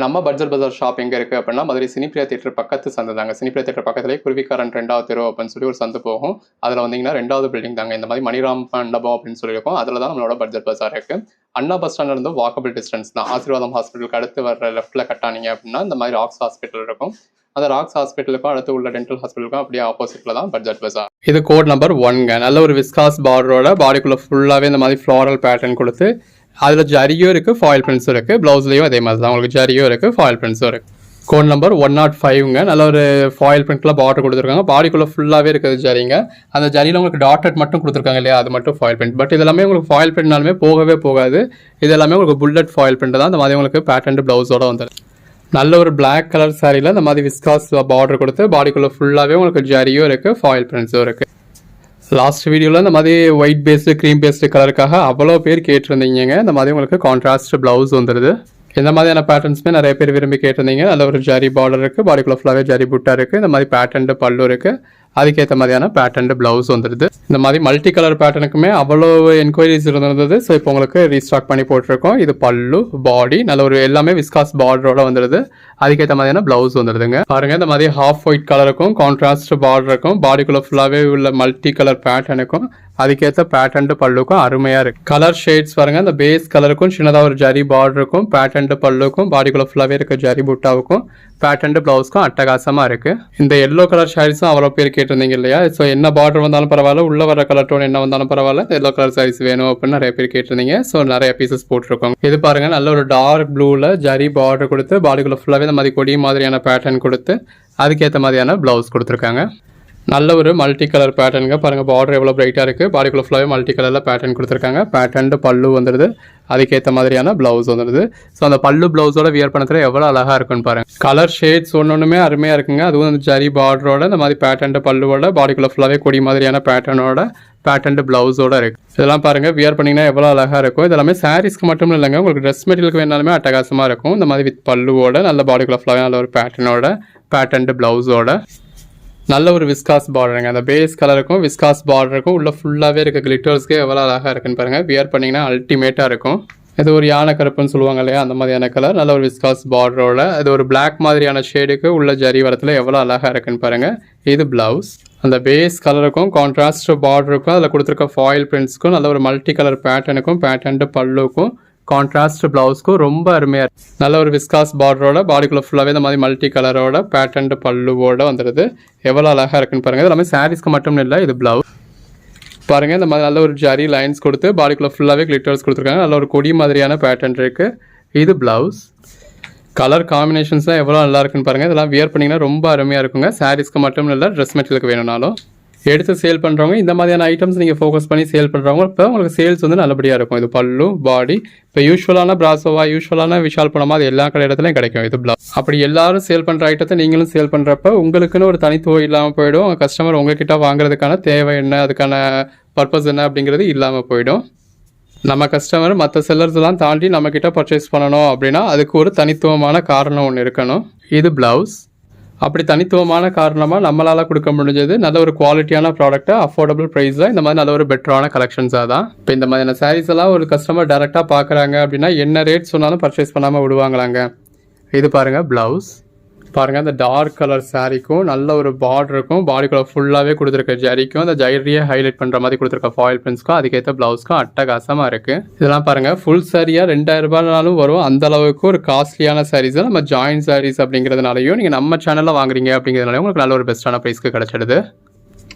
நம்ம பட்ஜெட் பஜார் ஷாப் எங்கே இருக்குது அப்படின்னா மதுரை சினிப்பிரியா தியேட்டர் பக்கத்து சந்தை தாங்க. சினிப்பிரியா தியேட்டர் பக்கத்துலேயே குருவிக்காரன் 2வது தெரு அப்படின்னு சொல்லி ஒரு சந்தை போகும். அதில் வந்தீங்கன்னா 2வது பில்டிங் தாங்க. இந்த மாதிரி மணிராம் மண்டபம் அப்படின்னு சொல்லியிருக்கோம். அதில் தான் நம்மளோட பட்ஜெட் பஜார் இருக்குது. அண்ணா பஸ் ஸ்டாண்ட்ல இருந்து வாக்கபிள் டிஸ்டன்ஸ் தான். ஆசீர்வாதம் ஹாஸ்பிட்டலுக்கு அடுத்து வர லெஃப்ட்டில் கட்டானீங்க அப்படின்னா இந்த மாதிரி ராக்ஸ் ஹாஸ்பிட்டல் இருக்கும். அந்த ராக்ஸ் ஹாஸ்பிட்டலுக்கும் அடுத்து உள்ள டென்டல் ஹாஸ்பிட்டலுக்கும் அப்படியே ஆப்போசிட்டில் தான் பட்ஜெட் பஜார். இது கோட் நம்பர் 1ங்க. நல்ல ஒரு விஸ்காஸ் பார்டரோட பாடிக்குள்ளே ஃபுல்லாகவே இந்த மாதிரி ஃப்ளாரல் பேட்டர்ன் கொடுத்து அதில் ஜரியும் இருக்குது, ஃபாயில் பிரிண்ட்ஸும் இருக்குது. ப்ளவுஸ்லேயும் அதே மாதிரி தான் உங்களுக்கு ஜரியும் இருக்குது, ஃபாயில் பிரிண்ட்ஸும் இருக்குது. கோட் நம்பர் 105ங்க. நல்ல ஒரு ஃபாயில் பிரிண்ட்டில் பார்டர் கொடுத்துருக்காங்க. பாடிக்குள்ளே ஃபுல்லாகவே இருக்குது ஜரிங்க. அந்த ஜரியில் உங்களுக்கு டாட்டட் மட்டும் கொடுத்துருக்காங்க இல்லையா, அது மட்டும் ஃபாயில் பிரிண்ட். பட் இதெல்லாமே உங்களுக்கு ஃபாயில் பிரிண்ட்னாலுமே போகவே போகாது. இது எல்லாமே உங்களுக்கு புல்லட் ஃபாயில் பிரிண்ட் தான். அந்த மாதிரி உங்களுக்கு பேட்டர்ன் ப்ளவுஸோட வந்துடும். நல்ல ஒரு பிளாக் கலர் சாரியில் இந்த மாதிரி விஸ்காஸ் பார்டர் கொடுத்து பாடிக்குள்ளே ஃபுல்லாகவே உங்களுக்கு ஜரியும் இருக்குது, ஃபாயில் பிரிண்ட்ஸும் இருக்குது. லாஸ்ட் வீடியோவில் இந்த மாதிரி ஒயிட் பேஸ்டு க்ரீம் பேஸ்டு கலருக்காக அவ்வளோ பேர் கேட்டிருந்தீங்க. இந்த மாதிரி உங்களுக்கு கான்ட்ராஸ்ட் ப்ளவுஸ் வந்துடுது. இந்த மாதிரியான பேட்டர்ன்ஸுமே நிறைய பேர் விரும்பி கேட்டிருந்தீங்க. நல்ல ஒரு ஜரி பார்டர் இருக்குது, பாடிக்குள்ளே ஃபுல்லாகவே ஜரி புட்டா இருக்குது. இந்த மாதிரி பேட்டர்ன் பல்லு இருக்குது, அதுக்கேற்ற மாதிரியான பேட்டர்ன் ப்ளவுஸ் வந்துடுது. இந்த மாதிரி மல்டி கலர் பேட்டர்னுக்குமே அவ்வளோ என்கொயரிஸ் இருந்தது. ஸோ இப்போ உங்களுக்கு ரீஸ்டாக் பண்ணி போட்டிருக்கோம். இது பல்லு, பாடி நல்ல ஒரு எல்லாமே விஸ்காஸ் பார்டரோட வந்துடுது. அதுக்கேற்ற மாதிரியான ப்ளவுஸ் வந்துடுதுங்க. பாருங்க, இந்த மாதிரி ஹாஃப் ஒயிட் கலருக்கும் கான்ட்ராஸ்ட் பார்டருக்கும் பாடிக்குள்ளே ஃபுல்லாகவே உள்ள மல்டி கலர் பேட்டர்னுக்கும் அதுக்கேற்ற பேட்டர்ன் பல்லுக்கும் அருமையாக இருக்குது. கலர் ஷேட்ஸ் பாருங்க, இந்த பேஸ் கலருக்கும் சின்னதாக ஒரு ஜரி பார்டருக்கும் பேட்டர்ன் பல்லுக்கும் பாடிக்குள்ளே ஃபுல்லாகவே இருக்க ஜரி புட்டாவுக்கும் பேட்டர்ன் ப்ளவுஸ்க்கும் அட்டகாசமாக இருக்குது. இந்த எல்லோ கலர் ஷேட்ஸும் அவ்வளோ பேர் கேட்டிருந்தீங்க இல்லையா. ஸோ என்ன பார்டர் வந்தாலும் பரவாயில்ல, உள்ள வர கலர் டோன் என்ன வந்தாலும் பரவாயில்ல, எல்லோ கலர் சாரீஸ் வேணும் அப்படின்னு நிறைய பேர் கேட்டிருந்தீங்க. ஸோ நிறைய பீசஸ் போட்டிருக்கோங்க. இது பாருங்க, நல்ல ஒரு டார்க் ப்ளூவில் ஜரி பார்டர் கொடுத்து பாடிக்குள்ளே ஃபுல்லாகவே இந்த மாதிரி கொடி மாதிரியான பேட்டர்ன் கொடுத்து அதுக்கேற்ற மாதிரியான ப்ளவுஸ் கொடுத்துருக்காங்க. நல்ல ஒரு மல்டி கலர் பேட்டர்னுங்க. பாருங்கள், பார்டர் எவ்வளோ பிரைட்டாக இருக்குது. பாடிக்குள்ளே ஃபுல்லாகவே மல்டி கலரில் பேட்டர்ன் கொடுத்துருக்காங்க. பேட்டர்ன் பல்லு வந்துடுது, அதுக்கேற்ற மாதிரியான ப்ளவுஸ் வந்துடுது. ஸோ அந்த பல்லு ப்ளவுஸோட வியர் பண்ணத்தில் எவ்வளோ அழகாக இருக்குன்னு பாருங்கள். கலர் ஷேட்ஸ் ஒன்றுமே அருமையாக இருக்குங்க. அதுவும் அந்த ஜரி பார்டரோட இந்த மாதிரி பேட்டர்ன் பல்லுவோட பாடிக்குள்ளே ஃபுல்லாகவே கொடி மாதிரியான பேட்டர்னோட பேட்டர்ன் ப்ளவுஸோட இருக்குது. இதெல்லாம் பாருங்கள், வியர் பண்ணிங்கன்னா எவ்வளோ அழகாக இருக்கும். இதெல்லாமே சாரீஸ்க்கு மட்டும் இல்லைங்க, உங்களுக்கு ட்ரெஸ் மெட்டீரியலுக்கு வேணாலுமே அட்டகாசமாக இருக்கும். இந்த மாதிரி வித் பல்லுவோட நல்ல பாடிக்குள்ளே ஃபுல்லாகவே நல்ல ஒரு பேட்டர்னோட பேட்டர்ன் ப்ளவுஸோட நல்ல ஒரு விஸ்காஸ் பார்டருங்க. அந்த பேஸ் கலருக்கும் விஸ்காஸ் பார்டருக்கும் உள்ள ஃபுல்லாகவே இருக்க கிளிட்டர்ஸ்க்கு எவ்வளோ அழகாக இருக்குன்னு பாருங்கள். வியர் பண்ணிங்கன்னா அல்டிமேட்டாக இருக்கும். இது ஒரு யானை கருப்புன்னு சொல்லுவாங்க இல்லையா, அந்த மாதிரியான கலர். நல்ல ஒரு விஸ்காஸ் பார்டரோட அது ஒரு பிளாக் மாதிரியான ஷேடுக்கு உள்ள ஜரி வரத்தில் எவ்வளோ அழகாக இருக்குன்னு பாருங்கள். இது ப்ளவுஸ். அந்த பேஸ் கலருக்கும் கான்ட்ராஸ்ட் பார்டருக்கும் அதில் கொடுத்துருக்க ஃபாயில் பிரிண்ட்ஸ்க்கும் நல்ல ஒரு மல்டி கலர் பேட்டர்னுக்கும் பேட்டர்ன் பல்லுக்கும் கான்ட்ராஸ்ட் ப்ளவுஸ்க்கும் ரொம்ப அருமையாக இருக்குது. நல்ல ஒரு விஸ்காஸ் பார்டரோட பாடிக்குள்ளே ஃபுல்லாகவே இந்த மாதிரி மல்டி கலரோட பேட்டர்ன் பல்லுவோட வந்துடுது. எவ்வளோ அழகாக இருக்குன்னு பாருங்கள். இது எல்லாமே சாரீஸ்க்கு மட்டும் இல்லை, இது ப்ளவுஸ் பாருங்கள். இந்த மாதிரி நல்ல ஒரு ஜரி லைன்ஸ் கொடுத்து பாடிக்குள்ளே ஃபுல்லாகவே கிளிட்டர்ஸ் கொடுத்துருக்காங்க. நல்ல ஒரு கொடி மாதிரியான பேட்டர்ன் இருக்குது. இது ப்ளவுஸ். கலர் காம்பினேஷன்ஸ்லாம் எவ்வளோ நல்லா இருக்குன்னு பாருங்கள். இதெல்லாம் வியர் பண்ணிங்கன்னா ரொம்ப அருமையாக இருக்குங்க. சாரீஸ்க்கு மட்டும் இல்லை, ட்ரெஸ் மெட்டீரியலுக்கு வேணும்னாலும் எடுத்து சேல் பண்ணுறவங்க இந்த மாதிரியான ஐட்டம்ஸ் நீங்கள் ஃபோக்கஸ் பண்ணி சேல் பண்ணுறவங்க இப்போ உங்களுக்கு சேல்ஸ் வந்து நல்லபடியாக இருக்கும். இது பல்லு, பாடி. இப்போ யூஸ்வலான பிராசோவா, யூஸ்வலான விஷால் பணமாக அது எல்லா இடத்துலையும் கிடைக்கும். இது ப்ளவுஸ். அப்படி எல்லாரும் சேல் பண்ணுற ஐட்டத்தை நீங்களும் சேல் பண்ணுறப்ப உங்களுக்குன்னு ஒரு தனித்துவம் இல்லாமல் போயிடும். கஸ்டமர் உங்ககிட்ட வாங்குறதுக்கான தேவை என்ன, அதுக்கான பர்பஸ் என்ன அப்படிங்கிறது இல்லாமல் போயிடும். நம்ம கஸ்டமர் மற்ற செல்லர்ஸ்லாம் தாண்டி நம்மக்கிட்ட பர்ச்சேஸ் பண்ணணும் அப்படின்னா அதுக்கு ஒரு தனித்துவமான காரணம் ஒன்று இருக்கணும். இது ப்ளவுஸ். அப்படி தனித்துவமான காரணமாக நம்மளால் கொடுக்க முடிஞ்சது நல்ல ஒரு குவாலிட்டியான ப்ராடக்ட்டை அஃபோர்டபுள் ப்ரைஸில் இந்த மாதிரி நல்ல ஒரு பெட்டரான கலெக்ஷன்ஸாக தான். இப்போ இந்த மாதிரியான சாரீஸ் எல்லாம் ஒரு கஸ்டமர் டேரெக்டாக பார்க்குறாங்க அப்படின்னா என்ன ரேட் சொன்னாலும் பர்ச்சேஸ் பண்ணாமல் விடுவாங்களாங்க. இது பாருங்கள், ப்ளவுஸ். பாருங்கள், அந்த டார்க் கலர் சாரீக்கும் நல்ல ஒரு பார்டருக்கும் பாடிக்குள்ளே ஃபுல்லாகவே கொடுத்துருக்க ஜரிக்கும் அந்த ஜரியை ஹைலைட் பண்ணுற மாதிரி கொடுத்துருக்க ஃபாயில் பிரிண்ட்ஸ்க்கும் அதுக்கேற்ற ப்ளவுஸ்க்கும் அட்டகாசமாக இருக்குது. இதெல்லாம் பாருங்கள், ஃபுல் சாரியாக 2000 ரூபாய்னாலும் வரும். அந்த அளவுக்கு ஒரு காஸ்ட்லியான சாரீஸை நம்ம ஜாயின்ட் சாரீஸ் அப்படிங்கிறதுனாலையும் நீங்கள் நம்ம சேனலில் வாங்குறீங்க அப்படிங்கிறதுனாலையும் உங்களுக்கு நல்ல ஒரு பெஸ்ட்டான ப்ரைஸ்க்கு கிடச்சிடுது.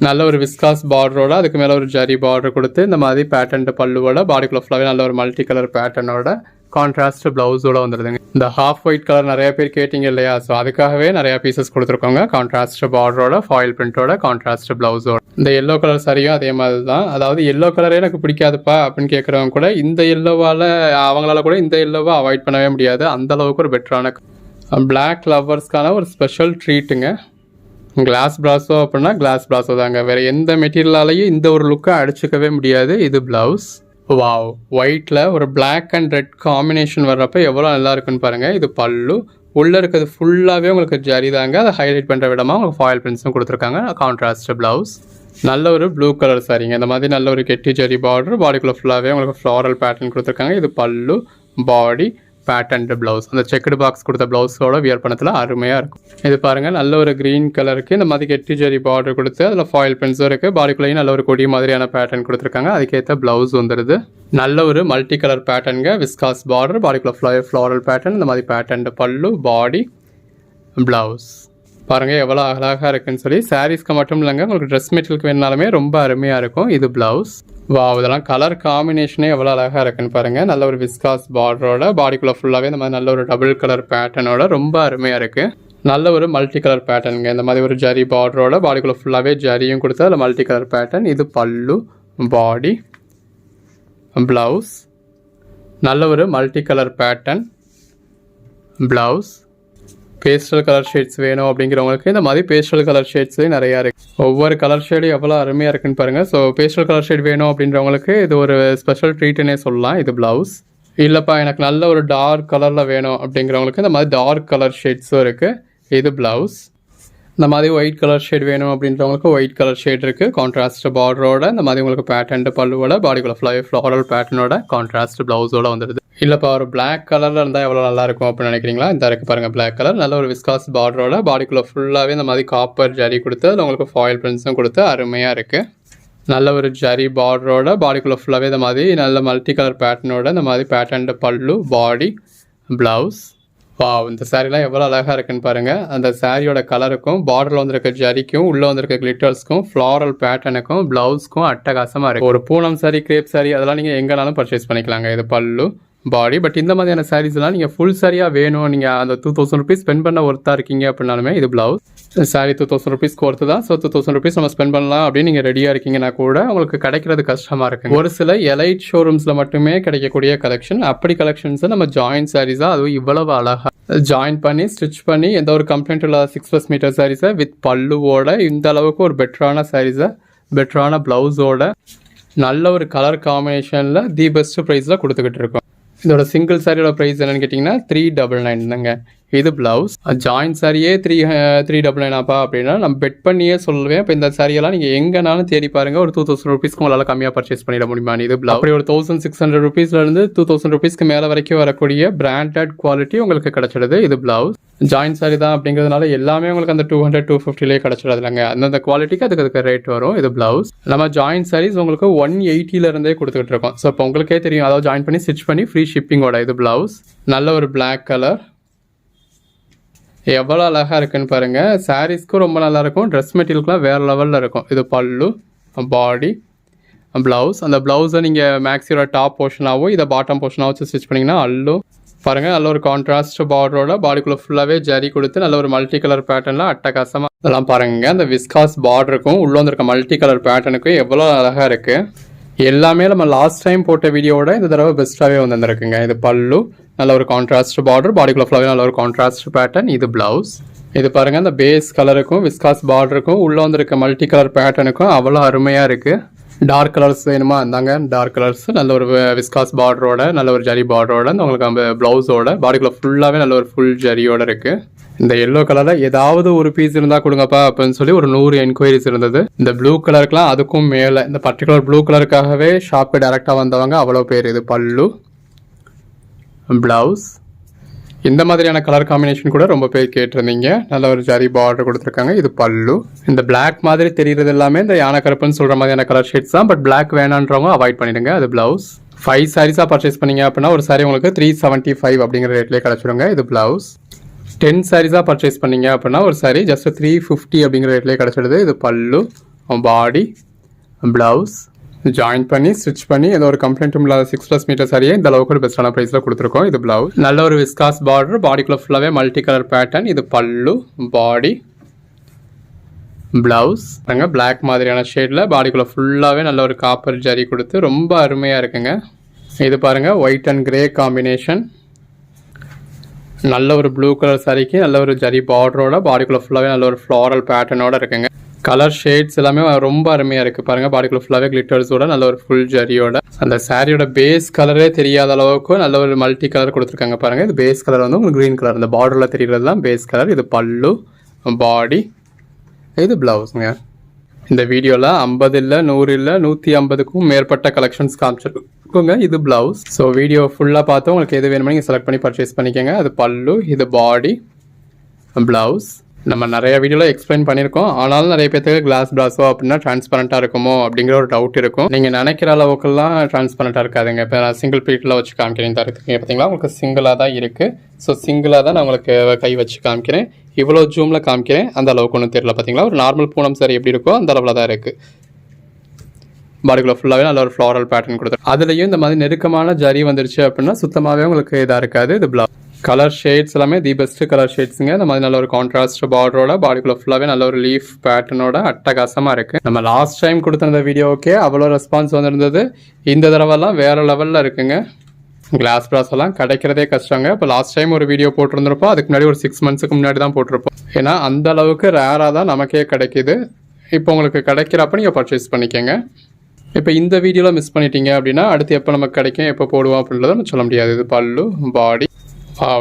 நல்ல ஒரு விஸ்காஸ் பார்டரோட அதுக்கு மேலே ஒரு ஜரி பார்டர் கொடுத்து இந்த மாதிரி பேட்டர்ன் பல்லுவோட பாடிக்குள்ளே ஃபுல்லாகவே நல்ல ஒரு மல்டி கலர் பேட்டர்னோட கான்ட்ராஸ்ட் ப்ளவுஸோட வந்துடுதுங்க. இந்த ஹாஃப் ஒயிட் கலர் நிறைய பேர் கேட்டிங்க இல்லையா, ஸோ அதுக்காகவே நிறைய பீசஸ் கொடுத்துருக்கோங்க. கான்ட்ராஸ்ட் பார்டரோட ஃபாயில் பிரிண்டோட கான்ட்ராஸ்ட் ப்ளவுஸோட. இந்த எல்லோ கலர் சரியும் அதே மாதிரி தான். அதாவது எல்லோ கலரே எனக்கு பிடிக்காதுப்பா அப்படின்னு கேட்குறவங்க கூட இந்த எல்லோவால் அவங்களால கூட இந்த எல்லோவை அவாய்ட் பண்ணவே முடியாது. அந்த அளவுக்கு ஒரு பெட்டரான பிளாக் லவ்வர்ஸ்க்கான ஒரு ஸ்பெஷல் ட்ரீட்டுங்க. கிளாஸ் பிராஸோ அப்படின்னா கிளாஸ் பிராஸோ தாங்க. வேறு எந்த மெட்டீரியலாலையும் இந்த ஒரு லுக்கை அடிச்சுக்கவே முடியாது. இது ப்ளவுஸ். வாவ், ஒயிட்டில் ஒரு பிளாக் அண்ட் ரெட் காம்பினேஷன் வர்றப்போ எவ்வளோ நல்லா இருக்குன்னு பாருங்கள். இது பல்லு. உள்ளே இருக்கிறது ஃபுல்லாகவே உங்களுக்கு ஜரி தாங்க. அதை ஹைலைட் பண்ணுற விடமாக உங்களுக்கு ஃபாயில் பிரிண்ட்ஸும் கொடுத்துருக்காங்க. Contrast blouse. நல்ல ஒரு ப்ளூ கலர் சாரிங்க. இந்த மாதிரி நல்ல ஒரு கெட்டி ஜரி பார்டர் பாடிக்குள்ளே ஃபுல்லாகவே உங்களுக்கு ஃப்ளாரல் பேட்டர்ன் கொடுத்துருக்காங்க. இது பல்லு, பாடி, பேட்டர்ன் ப்ளவுஸ். அந்த செக்குடு பாக்ஸ் கொடுத்த ப்ளவுஸோட வியர் பண்ணத்தில் அருமையாக இருக்கும். இது பாருங்கள், நல்ல ஒரு க்ரீன் கலருக்கு இந்த மாதிரி கெட்டி ஜரி பார்டர் கொடுத்து அதில் ஃபாயில் பிரிண்ட்ஸும் இருக்குது. பாடிக்குள்ளேயும் நல்ல ஒரு கொடி மாதிரியான பேட்டர்ன் கொடுத்துருக்காங்க. அதுக்கேற்ற ப்ளவுஸ் வந்துடுது. நல்ல ஒரு மல்டி கலர் பேட்டர்னுங்க. விஸ்காஸ் பார்டர், பாடிக்குள்ள ஃப்ளாரல் பேட்டர்ன், இந்த மாதிரி பேட்டர்ன் பல்லு, பாடி, ப்ளவுஸ். பாருங்கள் எவ்வளோ அழகாக இருக்குன்னு சொல்லி. சாரீஸ்க்கு மட்டும் இல்லைங்க, உங்களுக்கு ட்ரெஸ் மெட்டீரியலுக்கு வேணாலுமே ரொம்ப அருமையாக இருக்கும். இது ப்ளவுஸ். இதெல்லாம் கலர் காம்பினேஷனே எவ்வளோ அழகாக இருக்குன்னு பாருங்கள். நல்ல ஒரு விஸ்காஸ் பார்டரோட, பாடிக்குள்ளே ஃபுல்லாகவே இந்த மாதிரி நல்ல ஒரு டபுள் கலர் பேட்டர்னோட ரொம்ப அருமையாக இருக்குது. நல்ல ஒரு மல்டி கலர் பேட்டர்னுங்க. இந்த மாதிரி ஒரு ஜரி பார்டரோட, பாடிக்குள்ளே ஃபுல்லாகவே ஜரியும் கொடுத்து அதில் மல்டி கலர் பேட்டர்ன். இது பல்லு, பாடி, ப்ளவுஸ். நல்ல ஒரு multi colour pattern blouse. Pastel colour shades வேணும் அப்படிங்கிறவங்களுக்கு இந்த மாதிரி பேஸ்டல் கலர் ஷேட்ஸ்லேயும் நிறையா இருக்குது. ஒவ்வொரு கலர் ஷேடும் எவ்வளோ அருமையாக இருக்குன்னு பாருங்கள். ஸோ பேஸ்டல் கலர் ஷேட் வேணும் அப்படின்றவங்களுக்கு இது ஒரு ஸ்பெஷல் ட்ரீட்டுன்னே சொல்லலாம். இது ப்ளவுஸ். இல்லைப்பா எனக்கு நல்ல ஒரு டார்க் கலரில் வேணும் அப்படிங்கிறவங்களுக்கு இந்த மாதிரி டார்க் கலர் ஷேட்ஸும் இருக்குது. இது ப்ளவுஸ். இந்த மாதிரி ஒயிட் கலர் ஷேட் வேணும் அப்படின்றவங்களுக்கு ஒயிட் கலர் ஷேட் இருக்குது. கான்ட்ராஸ்ட் பார்டரோட, இந்த மாதிரி உங்களுக்கு பேட்டர்ன் பல்லுவோட, பாடிக்குள்ள ஃப்ளாரல் பேட்டர்னோட கான்ட்ராஸ்ட் ப்ளவுஸோட வந்துடுது. இல்லைப்பா ஒரு பிளாக் கலரில் இருந்தால் எவ்வளோ நல்லாயிருக்கும் அப்படின்னு நினைக்கிறீங்களா? இந்த இருக்குது பாருங்கள் பிளாக் கலர். நல்ல ஒரு விஸ்காஸ் பார்டரோட, பாடிக்குள்ளே ஃபுல்லாகவே இந்த மாதிரி காப்பர் ஜரி கொடுத்து அதில் உங்களுக்கு ஃபாயில் பிரிண்ட்ஸும் கொடுத்து அருமையாக இருக்குது. நல்ல ஒரு ஜரி பார்டரோட, பாடிக்குள்ளே ஃபுல்லாகவே இந்த மாதிரி நல்ல மல்டி கலர் பேட்டர்னோட, இந்த மாதிரி பேட்டர்ன் பல்லு, பாடி, ப்ளவுஸ். இந்த சாரீலாம் எவ்வளோ அழகாக இருக்குன்னு பாருங்கள். அந்த சாரியோட கலருக்கும், பார்டரில் வந்துருக்க ஜரிக்கும், உள்ளே வந்துருக்க கிளிட்டர்ஸ்க்கும், ஃப்ளாரல் பேட்டர்னுக்கும், ப்ளவுஸ்க்கும் அட்டகாசமாக இருக்குது. ஒரு பூனம் சாரி, கிரேப் சாரி அதெல்லாம் நீங்கள் எங்கேனாலும் பர்ச்சேஸ் பண்ணிக்கலாங்க. இது பல்லு, பாடி. பட் இந்த மாதிரியான சாரீஸ்லாம் நீங்கள் ஃபுல் சாரியாக வேணும், நீங்கள் அந்த 2000 ருபீஸ் ஸ்பெண்ட் பண்ண ஒர்த்தாக இருக்கீங்க அப்படின்னாலுமே இது ப்ளவுஸ். சாரி 2000 ருபீஸ்க்கு ஒர்த்து தான். ஸோ 2000 ருபீஸ் நம்ம ஸ்பெண்ட் பண்ணலாம் அப்படின்னு நீங்கள் ரெடியாக இருக்கீங்கன்னா கூட உங்களுக்கு கிடைக்கிறது கஷ்டமாக இருக்குது. ஒரு சில எலைட் ஷோரூம்ஸில் மட்டுமே கிடைக்கக்கூடிய கலெக்ஷன். அப்படி கலெக்ஷன்ஸை நம்ம ஜாயின்ட் சாரீஸாக, அதுவும் இவ்வளவு அழகாக ஜாயின் பண்ணி ஸ்டிச் பண்ணி எந்த ஒரு கம்ப்ளைண்ட் இல்லாத 6+ மீட்டர் சாரீஸை வித் பல்லுவோட, இந்த அளவுக்கு ஒரு பெட்டரான சாரீஸை, பெட்டரான ப்ளவுஸோட, நல்ல ஒரு கலர் காம்பினேஷனில் தி பெஸ்ட் ப்ரைஸில் கொடுத்துக்கிட்டு இருக்கோம். இதோட சிங்கிள் சாரியோட ப்ரைஸ் என்னன்னு கேட்டிங்கன்னா 399 தாங்க. இது ப்ளவுஸ். ஜாயின்ட் சாரியே 399 ஆப்பா அப்படின்னா நம்ம பெட் பண்ணியே சொல்லுவேன். இப்போ இந்த சாரியெல்லாம் நீங்கள் எங்கேனாலும் தேடி பாருங்கள், ஒரு 2000 ருபீஸ்க்கு உங்களால் கம்மியாக பர்ச்சேஸ் பண்ணிட முடியுமா? இது ப்ளவுஸ். அப்படி ஒரு 1600 ருபீஸ்லேருந்து 2000 ருபீஸ்க்கு மேலே வரைக்கும் வரக்கூடிய பிராண்டட் குவாலிட்டி உங்களுக்கு கிடச்சிடுது. இது ப்ளவுஸ். ஜாயின்ட் சாரி தான் அப்படிங்கிறதுனால எல்லாமே உங்களுக்கு அந்த 200-250லேயே கிடச்சிடாது இல்லைங்க. அந்தந்த குவாலிட்டிக்கு அதுக்கு ரேட் வரும். இது ப்ளவுஸ். நம்ம ஜாயின்ட் சாரீஸ் உங்களுக்கு 180 கொடுத்துக்கிட்டு இருக்கோம். ஸோ இப்போ உங்களுக்கே தெரியும், அதாவது ஜாயின் பண்ணி ஸ்டிச் பண்ணி ஃப்ரீ ஷிப்பிங்கோட. இது ப்ளவுஸ். நல்ல ஒரு பிளாக் கலர், எவ்வளோ அழகாக இருக்குன்னு பாருங்கள். சாரீஸ்க்கும் ரொம்ப நல்லாயிருக்கும், ட்ரெஸ் மெட்டீரியலுக்குலாம் வேறு லெவலில் இருக்கும். இது பல்லு, பாடி, ப்ளவுஸ். அந்த ப்ளவுஸை நீங்கள் மேக்ஸியோட டாப் போர்ஷனாகவும் இதை பாட்டம் போர்ஷனாக வச்சு ஸ்டிச் பண்ணிங்கன்னா அல்லும் பாருங்கள். நல்ல ஒரு கான்ட்ராஸ்ட் பார்டரோட, பாடிக்குள்ளே ஃபுல்லாகவே ஜரி கொடுத்து நல்ல ஒரு மல்டி கலர் பேட்டர்னில் அட்டகாசமாக இதெல்லாம் பாருங்க. அந்த விஸ்காஸ் பார்டருக்கும் உள்ளே வந்துருக்க மல்டி கலர் பேட்டர்னுக்கும் எவ்வளோ அழகாக இருக்குது. எல்லாமே நம்ம லாஸ்ட் டைம் போட்ட வீடியோட இந்த தடவை பெஸ்ட்டாகவே வந்துருக்குங்க. இது பல்லு, நல்ல ஒரு கான்ட்ராஸ்ட் பார்டர், பாடிக்குள்ள ஃபுல்லாகவே நல்ல ஒரு கான்ட்ராஸ்ட் பேட்டர்ன். இது ப்ளவுஸ். இது பாருங்கள், அந்த பேஸ் கலருக்கும் விஸ்காஸ் பார்டருக்கும் உள்ளே வந்துருக்க மல்டி கலர் பேட்டர்னுக்கும் அவ்வளோ அருமையாக இருக்குது. டார்க் கலர்ஸ் வேணுமா? இருந்தாங்க டார்க் கலர்ஸ். நல்ல ஒரு விஸ்காஸ் பார்டரோட, நல்ல ஒரு ஜரி பார்டரோட, உங்களுக்கு அந்த ப்ளவுஸோட, பாடிக்குள்ள ஃபுல்லாகவே நல்ல ஒரு ஃபுல் ஜரியோட இருக்குது. இந்த எல்லோ கலரில் ஏதாவது ஒரு பீஸ் இருந்தால் கொடுங்கப்பா அப்படின்னு சொல்லி ஒரு 100 என்கொயரிஸ் இருந்தது. இந்த ப்ளூ கலருக்குலாம் அதுக்கும் மேலே, இந்த பர்டிகுலர் ப்ளூ கலருக்காகவே ஷாப்புக்கு டேரெக்டாக வந்தவங்க அவ்வளோ பேர். இது பல்லு, ப்ளவுஸ். இந்த மாதிரியான கலர் காம்பினேஷன் கூட ரொம்ப பேர் கேட்டிருந்தீங்க. நல்ல ஒரு ஜரி பார்டர் கொடுத்துருக்காங்க. இது பல்லு. இந்த பிளாக் மாதிரி தெரிகிறது எல்லாமே இந்த யானை கருப்புன்னு சொல்கிற மாதிரியான கலர் ஷேட்ஸ் தான். பட் பிளாக் வேணான்றவங்க அவாய்ட் பண்ணிடுங்க. அது ப்ளவுஸ். 5 சாரீஸாக பர்ச்சேஸ் பண்ணீங்க அப்படின்னா ஒரு சாரி உங்களுக்கு 375 அப்படிங்கிற ரேட்லேயே கிடச்சிடுங்க. இது ப்ளவுஸ். 10 சாரீஸாக பர்ச்சேஸ் பண்ணீங்க அப்படின்னா ஒரு சாரி ஜஸ்ட் 350 அப்படிங்கிற ரேட்லேயே கிடச்சிடுது. இது பல்லு, பாடி, ப்ளவுஸ். ஜாயின் பண்ணி ஸ்டிச் பண்ணி ஏதோ ஒரு கம்ப்ளைண்ட்டும் இல்லாத 6+ மீட்டர் சாரியே இந்த அளவுக்கு ஒரு பெஸ்ட்டான ப்ரைஸில் கொடுத்துருக்கோம். இது ப்ளவுஸ். நல்ல ஒரு விஸ்காஸ் பார்டர், பாடிக்குள்ள ஃபுல்லாகவே மல்டி கலர் பேட்டர்ன். இது பல்லு, பாடி, ப்ளவுஸ். பாருங்க பிளாக் மாதிரியான ஷேடில் பாடிக்குள்ள ஃபுல்லாகவே நல்ல ஒரு காப்பர் ஜரி கொடுத்து ரொம்ப அருமையாக இருக்குங்க. இது பாருங்கள், ஒயிட் அண்ட் கிரே காம்பினேஷன். நல்ல ஒரு ப்ளூ கலர் சாரிக்கு நல்ல ஒரு ஜரி பார்டரோட, பாடிக்குள்ள ஃபுல்லாகவே நல்ல ஒரு ஃப்ளாரல் பேட்டர்னோட இருக்குங்க. கலர் ஷேட்ஸ் எல்லாமே ரொம்ப அருமையாக இருக்குது பாருங்கள். பாடிக்குள்ள ஃபுல்லாகவே கிளிட்டர்ஸோட, நல்ல ஒரு ஃபுல் ஜரியோட. அந்த சாரியோட பேஸ் கலரே தெரியாத அளவுக்கு நல்ல ஒரு மல்டி கலர் கொடுத்துருக்காங்க பாருங்கள். இது பேஸ் கலர் வந்து உங்களுக்கு க்ரீன் கலர், இந்த பார்டரில் தெரிகிறது தான் பேஸ் கலர். இது பல்லு, பாடி, இது ப்ளவுஸுங்க. இந்த வீடியோவில் 50 இல்லை 100 இல்லை 150க்கும் மேற்பட்ட கலெக்ஷன்ஸ் இது பிளவுஸ். ஸோ வீடியோ ஃபுல்லாக பார்த்து உங்களுக்கு எது வேணுமோ நீங்கள் செலக்ட் பண்ணி பர்ச்சேஸ் பண்ணிக்கோங்க. அது பல்லு, இது பாடி, பிளவுஸ். நம்ம நிறைய வீடியோவில் எக்ஸ்பிளைன் பண்ணியிருக்கோம். ஆனாலும் நிறைய பேருக்கு கிளாஸ் பிளாஸோ அப்படின்னா டிரான்ஸ்பரண்ட்டாக இருக்குமோ அப்படிங்கிற ஒரு டவுட் இருக்கும். நீங்கள் நினைக்கிற அளவுக்குலாம் டிரான்ஸ்பரண்ட்டாக இருக்காதுங்க. இப்போ நான் சிங்கிள் ப்ளீட்டில் வச்சு காமிக்கிறேன் தரத்துக்கு. பார்த்தீங்களா உங்களுக்கு சிங்கிளாக தான் இருக்குது. ஸோ சிங்கிளாக தான் நான் உங்களுக்கு கை வச்சு காமிக்கிறேன். இவ்வளோ ஜூமில் காமிக்கிறேன், அந்த அளவுக்கு ஒன்றும் தெரியல. பார்த்தீங்களா ஒரு நார்மல் பூனம் சாரி எப்படி இருக்கோ அந்த அளவில் தான் இருக்குது. பாடிக்குள்ள ஃபுல்லாகவே நல்ல ஒரு ஃப்ளாரல் பேட்டர்ன் கொடுத்துரு. அதுலேயும் இந்த மாதிரி நெருக்கமான ஜரி வந்துருச்சு அப்படின்னா சுத்தமாகவே உங்களுக்கு இதாக இருக்காது. இது பிளவுஸ். கலர் ஷேட்ஸ் எல்லாமே தி பெஸ்ட் கலர் ஷேட்ஸுங்க. இந்த மாதிரி நல்ல ஒரு கான்ட்ராஸ்ட் பார்டரோட பாடிக்குள்ள ஃபுல்லாகவே நல்ல ஒரு லீஃப் பேட்டர்னோட அட்டகாசமாக இருக்குது. நம்ம லாஸ்ட் டைம் கொடுத்துருந்த வீடியோக்கே அவ்வளோ ரெஸ்பான்ஸ் வந்துருந்தது. இந்த தடவைலாம் வேறு லெவலில் இருக்குங்க. கிளாஸ் பிளாஸ் எல்லாம் கிடைக்கிறதே கஷ்டங்க. இப்போ லாஸ்ட் டைம் ஒரு வீடியோ போட்டிருந்திருப்போம், அதுக்கு முன்னாடி ஒரு 6 monthsக்கு முன்னாடி தான் போட்டிருப்போம். ஏன்னா அந்த அளவுக்கு ரேராக தான் நமக்கே கிடைக்கிது. இப்போ உங்களுக்கு கிடைக்கிறப்ப நீங்கள் பர்ச்சேஸ் பண்ணிக்கோங்க. இப்போ இந்த வீடியோவில் மிஸ் பண்ணிட்டீங்க அப்படின்னா அடுத்து எப்போ நமக்கு கிடைக்கும், எப்போ போடுவோம் அப்படின்றத நம்ம சொல்ல முடியாது. இது பல்லு, பாடி.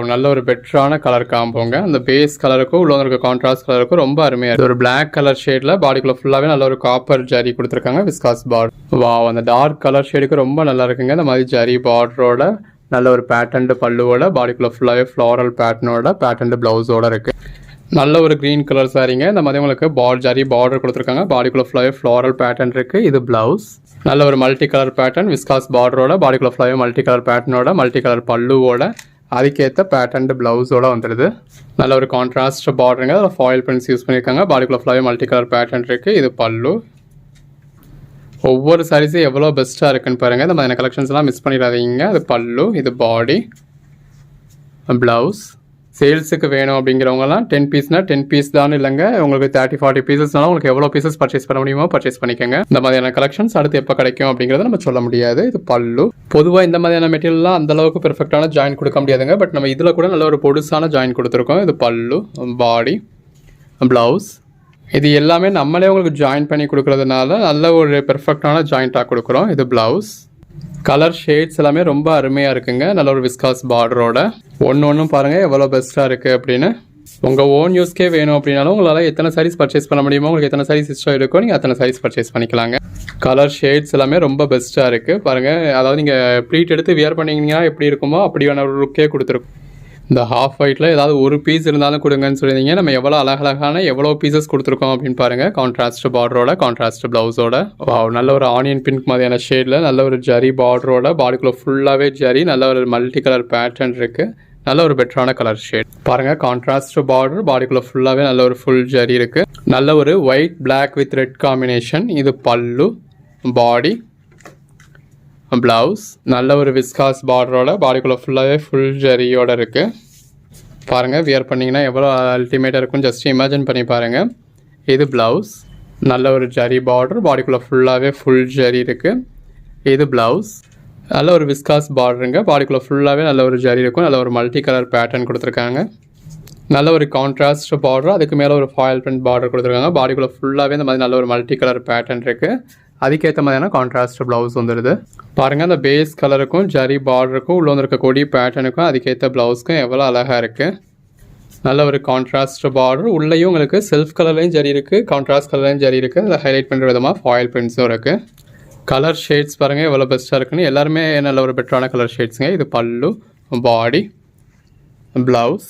நல்ல ஒரு பெட்டரான கலர் காம்போங்க. அந்த பேஸ் கலருக்கும் உள்ள இருக்க கான்ட்ராஸ்ட் கலருக்கும் ரொம்ப அருமையாக இருக்குது. ஒரு பிளாக் கலர் ஷேடில் பாடிக்குள்ள ஃபுல்லாகவே நல்ல ஒரு காப்பர் ஜரி கொடுத்துருக்காங்க, விஸ்காஸ் பார்டர். அந்த டார்க் கலர் ஷேடுக்கு ரொம்ப நல்லா இருக்குங்க. இந்த மாதிரி ஜரி பார்டரோட நல்ல ஒரு பேட்டர்ன்டு பல்லுவோட பாடிக்குள்ள ஃபுல்லாகவே ஃப்ளாரல் பேட்டர்னோட பேட்டர்ன்டு ப்ளவுஸோட இருக்குது. நல்ல ஒரு க்ரீன் கலர் சாரிங்க. இந்த மாதிரி உங்களுக்கு ஜரி பார்டர் கொடுத்துருக்காங்க. பாடிக்குள்ள ஃபுல்லாகவே ஃப்ளாரல் பேட்டர்ன் இருக்குது. இது ப்ளவுஸ். நல்ல ஒரு மல்டி கலர் பேட்டர்ன் விஸ்காஸ் பார்டரோட பாடிக்குள்ள ஃபுல்லாகவே மல்டி கலர் பேட்டர்னோட மல்டி கலர் பல்லுவோட அதுக்கேற்ற பேட்டர்ன்டு ப்ளவுஸோட வந்துடுது. நல்ல ஒரு கான்ட்ராஸ்ட் பார்டருங்க. அதில் ஃபாயில் பிரிண்ட்ஸ் யூஸ் பண்ணியிருக்காங்க. பாடிக்குள்ள ஃபுல்லாகவே மல்டி கலர் பேட்டர்ன் இருக்குது. இது பல்லு. ஒவ்வொரு சாரீஸும் எவ்வளோ பெஸ்ட்டாக இருக்குன்னு பாருங்கள். இந்த மாதிரி கலெக்ஷன்ஸ்லாம் மிஸ் பண்ணிடாதீங்க. அது பல்லு, இது பாடி, ப்ளவுஸ். சேல்ஸுக்கு வேணும் அப்படிங்கிறவங்கலாம் 10 பீஸ்னால் 10 பீஸ் தான் இல்லைங்க. உங்களுக்கு 30-40 பீசஸ்னாலும் உங்களுக்கு எவ்வளோ பீசஸ் பர்ச்சேஸ் பண்ண முடியுமோ பர்ச்சேஸ் பண்ணிக்கோங்க. இந்த மாதிரியான கலெக்ஷன்ஸ் அடுத்து எப்போ கிடைக்கும் அப்படிங்கிறத நம்ம சொல்ல முடியாது. இது பல்லு. பொதுவாக இந்த மாதிரியான மெட்டீரியல்லாம் அந்தளவுக்கு பெர்ஃபெக்டான ஜாயின் கொடுக்க முடியாதுங்க. பட் நம்ம இதில் கூட நல்ல ஒரு பொடுசான ஜாயின் கொடுத்துருக்கோம். இது பல்லு, பாடி, ப்ளவுஸ். இது எல்லாமே நம்மளே உங்களுக்கு ஜாயின் பண்ணி கொடுக்குறதுனால நல்ல ஒரு பெர்ஃபெக்டான ஜாயிண்ட்டாக கொடுக்குறோம். இது ப்ளவுஸ். கலர் ஷேட்ஸ் எல்லாமே ரொம்ப அருமையாக இருக்குங்க. நல்ல ஒரு விஸ்காஸ் பார்டரோட ஒன்றும் பாருங்கள் எவ்வளோ பெஸ்ட்டாக இருக்குது அப்படின்னு. உங்கள் ஓன் யூஸ்க்கே வேணும் அப்படின்னாலும் உங்களால் எத்தனை சாரீஸ் பர்ச்சேஸ் பண்ண முடியுமோ, உங்களுக்கு எத்தனை சாரீஸ் இஷ்டம் இருக்கோ நீங்கள் அத்தனை சாரீஸ் பர்ச்சேஸ் பண்ணிக்கலாங்க. கலர் ஷேட்ஸ் எல்லாமே ரொம்ப பெஸ்ட்டாக இருக்குது பாருங்கள். அதாவது நீங்கள் ப்ளீட் எடுத்து வியர் பண்ணிங்கன்னா எப்படி இருக்குமோ அப்படியான ஒரு லுக்கே கொடுத்துருக்கும். இந்த ஹாஃப் ஒயிட்டில் ஏதாவது ஒரு பீஸ் இருந்தாலும் கொடுங்கன்னு சொல்லியிருந்தீங்க. நம்ம எவ்வளோ அழகழகான எவ்வளோ பீசஸ் கொடுத்துருக்கோம் அப்படின்னு பாருங்கள். கான்ட்ராஸ்ட் பார்டரோட கான்ட்ராஸ்ட் ப்ளவுஸோட நல்ல ஒரு ஆனியன் பிங்க் மாதிரியான ஷேடில் நல்ல ஒரு ஜரி பார்டரோட பாடிக்குள்ளே ஃபுல்லாகவே ஜரி நல்ல ஒரு மல்டி கலர் பேட்டர்ன் இருக்குது. நல்ல ஒரு பெட்டரான கலர் ஷேட் பாருங்கள். கான்ட்ராஸ்ட் பார்டர் பாடிக்குள்ளே ஃபுல்லாகவே நல்ல ஒரு ஃபுல் ஜரி இருக்குது. நல்ல ஒரு white black with red combination. இது பல்லு, பாடி, ப்ளவுஸ். நல்ல ஒரு விஸ்காஸ் பார்டரோட பாடிக்குள்ளே ஃபுல்லாகவே ஃபுல் ஜரியோட இருக்குது. பாருங்கள் வியர் பண்ணிங்கன்னா எவ்வளோ அல்டிமேட்டாக இருக்குன்னு ஜஸ்ட் இமேஜின் பண்ணி பாருங்கள். இது ப்ளவுஸ். நல்ல ஒரு ஜரி பார்டர் பாடிக்குள்ளே ஃபுல்லாகவே ஃபுல் ஜரி இருக்குது. இது ப்ளவுஸ். நல்ல ஒரு விஸ்காஸ் பார்டருங்க. பாடிக்குள்ளே ஃபுல்லாகவே நல்ல ஒரு ஜரி இருக்கும். நல்ல ஒரு மல்டி கலர் பேட்டர்ன் கொடுத்துருக்காங்க. நல்ல ஒரு கான்ட்ராஸ்ட் பார்டர், அதுக்கு மேலே ஒரு ஃபாயில் பிரிண்ட் பார்டர் கொடுத்துருக்காங்க. பாடிக்குள்ளே ஃபுல்லாகவே இந்த மாதிரி நல்ல ஒரு மல்டி கலர் பேட்டர்ன் இருக்குது. அதுக்கேற்ற மாதிரியான கான்ட்ராஸ்ட் ப்ளவுஸ் வந்துடுது பாருங்கள். அந்த பேஸ் கலருக்கும் ஜரி பார்டருக்கும் உள்ள வந்துருக்க கொடி பேட்டர்னுக்கும் அதுக்கேற்ற ப்ளவுஸ்க்கும் எவ்வளோ அழகாக இருக்குது. நல்ல ஒரு கான்ட்ராஸ்ட் பார்டர். உள்ளேயும் உங்களுக்கு செல்ஃப் கலர்லேயும் ஜரி இருக்குது, கான்ட்ராஸ்ட் கலர்லேயும் ஜரி இருக்குது. அதை ஹைலைட் பண்ணுற விதமாக ஃபாயில் பிரிண்ட்ஸும் இருக்குது. கலர் ஷேட்ஸ் பாருங்கள் எவ்வளோ பெஸ்ட்டாக இருக்குன்னு. எல்லாருமே நல்ல ஒரு பெட்டரான கலர் ஷேட்ஸுங்க. இது பல்லு, பாடி, ப்ளவுஸ்.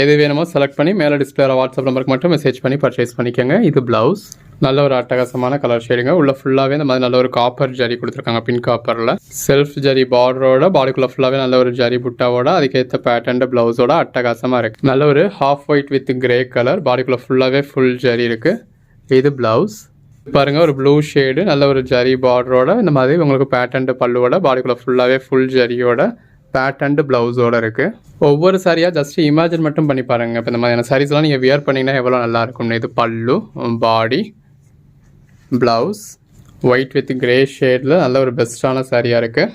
எது வேணுமோ செலக்ட் பண்ணி மேலே டிஸ்பிளேல வாட்ஸ்அப் நம்பருக்கு மட்டும் மெசேஜ் பண்ணி பர்ச்சேஸ் பண்ணிக்கோங்க. இது ப்ளவுஸ். நல்ல ஒரு அட்டகாசமான கலர் ஷேடுங்க. உள்ள ஃபுல்லாகவே இந்த மாதிரி நல்ல ஒரு காப்பர் ஜரி கொடுத்துருக்காங்க. பிங்க் காப்பரில் செல்ஃப் ஜரி பார்டரோட பாடிக்குள்ளே ஃபுல்லாகவே நல்ல ஒரு ஜரி புட்டாவோட அதுக்கேற்ற பேட்டர்ன் ப்ளவுஸோட அட்டகாசமாக இருக்குது. நல்ல ஒரு half white with grey colour. பாடிக்குள்ளே ஃபுல்லாகவே ஃபுல் ஜரி இருக்குது. இது ப்ளவுஸ். பாருங்கள் ஒரு ப்ளூ ஷேடு நல்ல ஒரு ஜரி பார்டரோட இந்த மாதிரி உங்களுக்கு பேட்டர்ன் பல்லுவோட பாடிக்குள்ளே ஃபுல்லாகவே ஃபுல் ஜரியோட பேட்டர்ன்டு ப்ளவுஸோடு இருக்குது. ஒவ்வொரு சாரியாக ஜஸ்ட் இமேஜின் மட்டும் பண்ணி பாருங்கள். இப்போ இந்த மாதிரியான சாரீஸ்லாம் நீங்கள் வியர் பண்ணிங்கன்னா எவ்வளோ நல்லாயிருக்கும்னு. இது பல்லு, பாடி, ப்ளவுஸ். ஒயிட் வித் கிரே ஷேடில் நல்ல ஒரு பெஸ்ட்டான சாரியாக இருக்குது.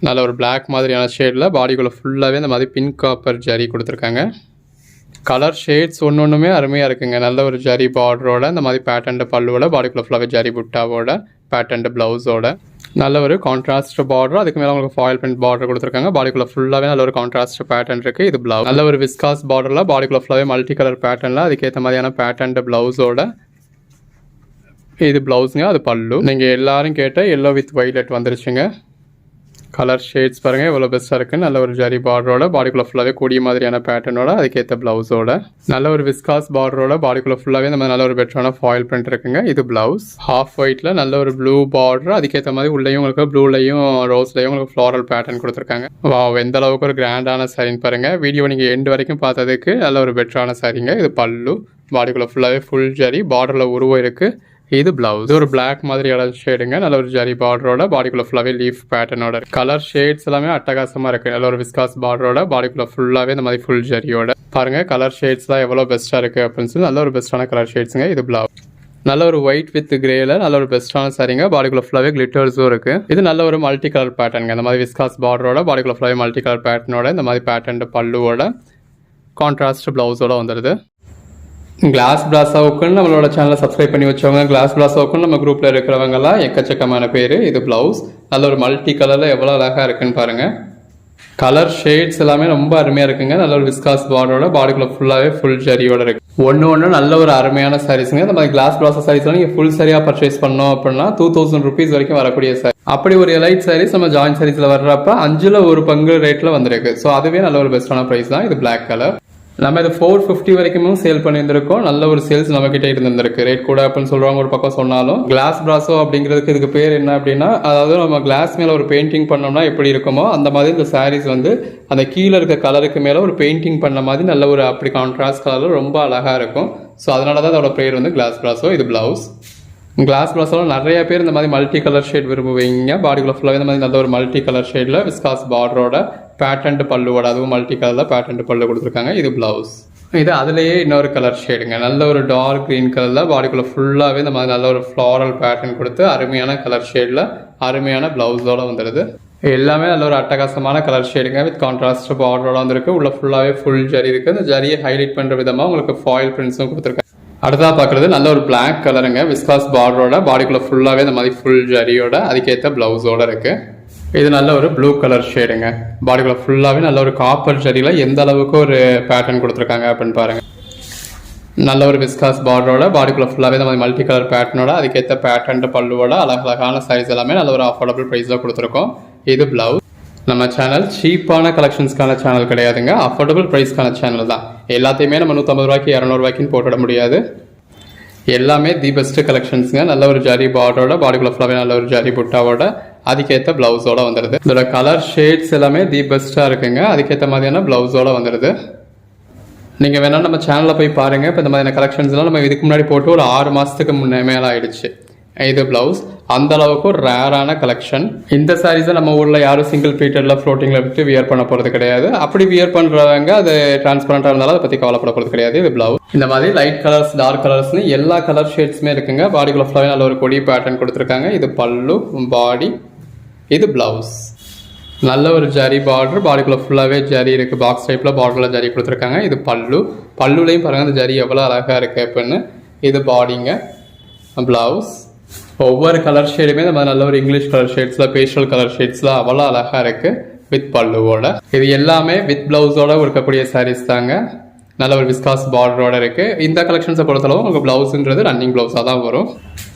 நல்ல ஒரு பிளாக் மாதிரியான ஷேடில் பாடிக்குள்ளே ஃபுல்லாகவே இந்த மாதிரி பிங்க் காப்பர் ஜரி கொடுத்துருக்காங்க. கலர் ஷேட்ஸ் ஒன்றுமே அருமையாக இருக்குங்க. நல்ல ஒரு ஜரி பார்டரோட இந்த மாதிரி பேட்டர்ன்டு பல்லுவோட பாடிக்குள்ளே ஃபுல்லாகவே ஜரி புட்டாவோட பேட்டர்ன்டு ப்ளவுஸோட நல்ல ஒரு கான்ட்ராஸ்ட் பார்டர். அதுக்கு மேலே உங்களுக்கு ஃபாயில் பிரிண்ட் பார்டர் கொடுத்துருக்காங்க. பாடிக்குள்ளே ஃபுல்லாகவே நல்ல ஒரு கான்ட்ராஸ்ட் பேட்டர்ன் இருக்குது. இது ப்ளவுஸ். நல்ல ஒரு விஸ்காஸ் பார்டரில் பாடிக்குள்ளே ஃபுல்லாகவே மல்டி கலர் பேட்டர்னில் அதுக்கேற்ற மாதிரியான பேட்டர்ன்டு ப்ளவுஸோட இது ப்ளவுஸுங்க. அது பல்லு. நீங்கள் எல்லோரும் கேட்ட எல்லோ வித் வைலட் வந்துருச்சுங்க. கலர் ஷேட்ஸ் பாருங்கள் எவ்வளோ பெஸ்ட்டாக இருக்குது. நல்ல ஒரு ஜரி பார்டரோட பாடிக்குள்ளே ஃபுல்லாகவே கூடிய மாதிரியான பேட்டர்னோட அதுக்கேற்ற ப்ளவுஸோட நல்ல ஒரு விஸ்காஸ் பார்டரோட பாடிக்குள்ளே ஃபுல்லாகவே இந்த மாதிரி நல்ல ஒரு பெட்டரான ஃபாயில் பிரிண்ட் இருக்குங்க. இது ப்ளவுஸ் ஹாஃப் ஒயிட்டில் நல்ல ஒரு ப்ளூ பார்டர், அதுக்கேற்ற மாதிரி உள்ளேயும் உங்களுக்கு ப்ளூலையும் ரோஸ்லையும் உங்களுக்கு ஃப்ளாரல் பேட்டர்ன் கொடுத்துருக்காங்க. எந்த அளவுக்கு ஒரு கிராண்டான சாரின்னு பாருங்கள். வீடியோ நீங்கள் எண்டு வரைக்கும் பார்த்ததுக்கு நல்ல ஒரு பெட்டரான சாரிங்க. இது பல்லு, பாடிக்குள்ளே ஃபுல்லாகவே ஃபுல் ஜரி, பார்டரில் உருவம் இருக்குது. இது பிளவுஸ் ஒரு பிளாக் மாதிரியான ஷேடுங்க. நல்ல ஒரு ஜரி பார்டரோட பாடிக்குள்ள ஃபுல்லாவே லீஃப் பேட்டர்னோட கலர் ஷேட்ஸ் எல்லாமே அட்டகாசமா இருக்கு. நல்ல ஒரு விஸ்காஸ் பார்டரோட பாடிக்குள்ள ஃபுல்லாவே இந்த மாதிரி ஃபுல் ஜரியோட பாருங்க. கலர் ஷேட்ஸ்லாம் எவ்வளோ பெஸ்ட்டாக இருக்கு அப்படின்னு சொல்லி நல்ல ஒரு பெஸ்ட்டான கலர் ஷேட்ஸுங்க. இது பிளவுஸ் நல்ல ஒரு ஒயிட் வித் கிரேல நல்ல ஒரு பெஸ்ட்டான சாரிங்க. பாடிக்குள்ள ஃபுல்லாவே கிளிட்டர்ஸும் இருக்கு. இது நல்ல ஒரு மல்டி கலர் பேட்டர்னுங்க. இந்த மாதிரி விஸ்காஸ் பார்டரோட பாடிக்குள்ள ஃபுல்லாவே மல்டி கலர் பேட்டர்னோட இந்த மாதிரி பேட்டர்ன் பல்லுவோட கான்ட்ராஸ்ட் பிளவுஸோட வந்துடுது. கிளாஸ் பிளாஸாவுக்குன்னு நம்மளோட சேனலை சப்ஸ்கிரைப் பண்ணி வச்சவங்க, கிளாஸ் பிளாஸாவுக்குன்னு நம்ம குரூப்பில் இருக்கிறவங்கலாம் எக்கச்சக்கமான பேர். இது ப்ளவுஸ் நல்ல ஒரு மல்டி கலரில் எவ்வளோ அழகாக இருக்குன்னு பாருங்கள். கலர் ஷேட்ஸ் எல்லாமே ரொம்ப அருமையாக இருக்குங்க. நல்ல ஒரு விஸ்காஸ் பார்டரோட பாடிக்குள்ள ஃபுல்லாகவே ஃபுல் ஜரியோட இருக்கு. ஒன்று நல்ல ஒரு அருமையான சாரீஸுங்க. இந்த மாதிரி கிளாஸ் பிளாஸா சாரீஸ்லாம் நீங்கள் ஃபுல் சரியாக பர்ச்சேஸ் பண்ணோம் அப்படின்னா 2000 rupees வரைக்கும் வரக்கூடிய சாரி. அப்படி ஒரு எலைட் சாரீஸ் நம்ம ஜாயின் சாரீஸில் வர்றப்ப 5ல் 1 பங்கு ரேட்டில் வந்துருக்கு. ஸோ அதுவே நல்ல ஒரு பெஸ்ட்டான ப்ரைஸ் தான். இது பிளாக் கலர் நம்ம இது 450 வரைக்குமே சேல் பண்ணியிருந்திருக்கோம். நல்ல ஒரு சேல்ஸ் நம்ம கிட்டே இருந்திருக்கு. ரேட் கூட அப்படின்னு சொல்றவங்க ஒரு பக்கம் சொன்னாலும் கிளாஸ் பிராசோ அப்படிங்கிறதுக்கு இதுக்கு பேர் என்ன அப்படின்னா, அதாவது நம்ம கிளாஸ் மேல ஒரு பெயிண்டிங் பண்ணோம்னா எப்படி இருக்குமோ அந்த மாதிரி இந்த சாரீஸ் வந்து அந்த கீழே இருக்க கலருக்கு மேல ஒரு பெயிண்டிங் பண்ண மாதிரி நல்ல ஒரு அப்படி கான்ட்ராஸ்ட் கலர்ல ரொம்ப அழகா இருக்கும். ஸோ அதனால தான் அதோட பேர் வந்து கிளாஸ் பிராசோ. இது பிளவுஸ் கிளாஸ் பிளாஸோட நிறைய பேர் இந்த மாதிரி மல்டி கலர் ஷேட் விரும்புவீங்க. பாடிக்குள்ள ஃபுல்லாக இந்த மாதிரி நல்ல ஒரு மல்டி கலர் ஷேட்ல விஸ்காஸ் பார்டரோட பேட்டன்ட் பல்லுவோட அதுவும் மல்டி கலரில் பேட்டன்ட் பல்லு கொடுத்துருக்காங்க. இது பிளவுஸ். இது அதுலேயே இன்னொரு கலர் ஷேடுங்க. நல்ல ஒரு டார்க் க்ரீன் கலரில் பாடிக்குள்ளே ஃபுல்லாகவே இந்த மாதிரி நல்ல ஒரு ஃப்ளாரல் பேட்டர்ன் கொடுத்து அருமையான கலர் ஷேடில் அருமையான பிளவுஸோட வந்துடுது. எல்லாமே நல்ல ஒரு அட்டகாசமான கலர் ஷேடுங்க. வித் கான்ட்ராஸ்ட் பார்டரோட வந்துருக்கு. உள்ள ஃபுல்லாகவே ஃபுல் ஜரி இருக்குது. இந்த ஜரியை ஹைலைட் பண்ணுற விதமாக உங்களுக்கு ஃபாயில் பிரிண்ட்ஸும் கொடுத்துருக்காங்க. அடுத்தா பார்க்குறது நல்ல ஒரு பிளாக் கலருங்க. விஸ்காஸ் பார்டரோட பாடிக்குள்ளே ஃபுல்லாகவே இந்த மாதிரி ஃபுல் ஜரியோட அதுக்கேற்ற பிளவுஸோட இருக்குது. இது நல்ல ஒரு ப்ளூ கலர் ஷேடுங்க. பாடிக்குள்ள ஃபுல்லாகவே நல்ல ஒரு காப்பர் ஜரியில் எந்த அளவுக்கு ஒரு பேட்டர்ன் கொடுத்துருக்காங்க அப்படின்னு பாருங்க. நல்ல ஒரு விஸ்காஸ் பார்டரோட பாடிக்குள்ள ஃபுல்லாகவே இந்த மாதிரி மல்டி கலர் பேட்டர்னோட அதுக்கேற்ற பேட்டர்ன் பல்லுவோட அழகழகான சைஸ் எல்லாமே நல்ல ஒரு அஃபோர்டபுள் ப்ரைஸில் கொடுத்துருக்கோம். இது பிளவுஸ். நம்ம சேனல் சீப்பான கலெக்ஷன்ஸ்க்கான சேனல் கிடையாதுங்க. அஃபோர்டபுள் ப்ரைஸ்க்கான சேனல் தான். எல்லாத்தையுமே நம்ம 150 ரூபாய்க்கு 200 ரூபாய்க்குன்னு போட்டுவிட முடியாது. எல்லாமே தி பெஸ்ட் கலெக்ஷன்ஸுங்க. நல்ல ஒரு ஜரி பார்டரோட பாடிக்குள்ள ஃபுல்லாகவே நல்ல ஒரு ஜரி புட்டாவோட அதுக்கேற்ற பிளவுஸோட வந்துடுது. இதோட கலர் ஷேட்ஸ் எல்லாமே தி பெஸ்ட்டாக இருக்குங்க. அதுக்கேற்ற மாதிரியான பிளவுஸோட வந்துடுது. நீங்கள் வேணால் நம்ம சேனலில் போய் பாருங்கள். இப்போ இந்த மாதிரியான கலெக்ஷன்ஸ்லாம் நம்ம இதுக்கு முன்னாடி போட்டு ஒரு 6 மாதத்துக்கு மேலே ஆயிடுச்சு. இது பிளவுஸ். அந்த அளவுக்கு ஒரு ரேரான கலெக்ஷன். இந்த சாரீஸை நம்ம ஊரில் யாரும் சிங்கிள் பீட்டரில் ஃப்ளோட்டிங்கில் விட்டு வியர் பண்ண போகிறது கிடையாது. அப்படி வியர் பண்ணுறவங்க அது டிரான்ஸ்பரண்டாக இருந்தாலும் அதை பற்றி கவலைப்பட போகிறது கிடையாது. இது பிளவுஸ். இந்த மாதிரி லைட் கலர்ஸ் டார்க் கலர்ஸ்னு எல்லா கலர் ஷேட்ஸுமே இருக்குங்க. பாடிக்குள்ள ஃபுல்லாகவே நல்ல ஒரு கொடி பேட்டர்ன் கொடுத்துருக்காங்க. இது பல்லு பாடி. இது பிளவுஸ். நல்ல ஒரு ஜரி பார்டர். பாடிக்குள்ள ஃபுல்லாகவே ஜரி இருக்குது. பாக்ஸ் டைப்பில் பார்டரில் ஜரி கொடுத்துருக்காங்க. இது பல்லு. பல்லுலையும் பாருங்கள் அந்த ஜரி எவ்வளோ அழகாக இருக்குது அப்படின்னு. இது பாடிங்க. பிளவுஸ். ஒவ்வொரு கலர் ஷேடுமே நம்ம நல்ல ஒரு இங்கிலீஷ் கலர் ஷேட்ஸில் பேஸ்டல் கலர் ஷேட்ஸில் அவ்வளோ அழகாக இருக்குது வித் பல்லுவோட. இது எல்லாமே வித் பிளவுஸோட இருக்கக்கூடிய சாரீஸ் தாங்க. நல்ல ஒரு விஸ்காஸ் பார்டரோட இருக்குது. இந்த கலெக்ஷன்ஸை பொறுத்தளவு உங்களுக்கு பிளவுஸுன்றது ரன்னிங் பிளவுஸாக தான் வரும்.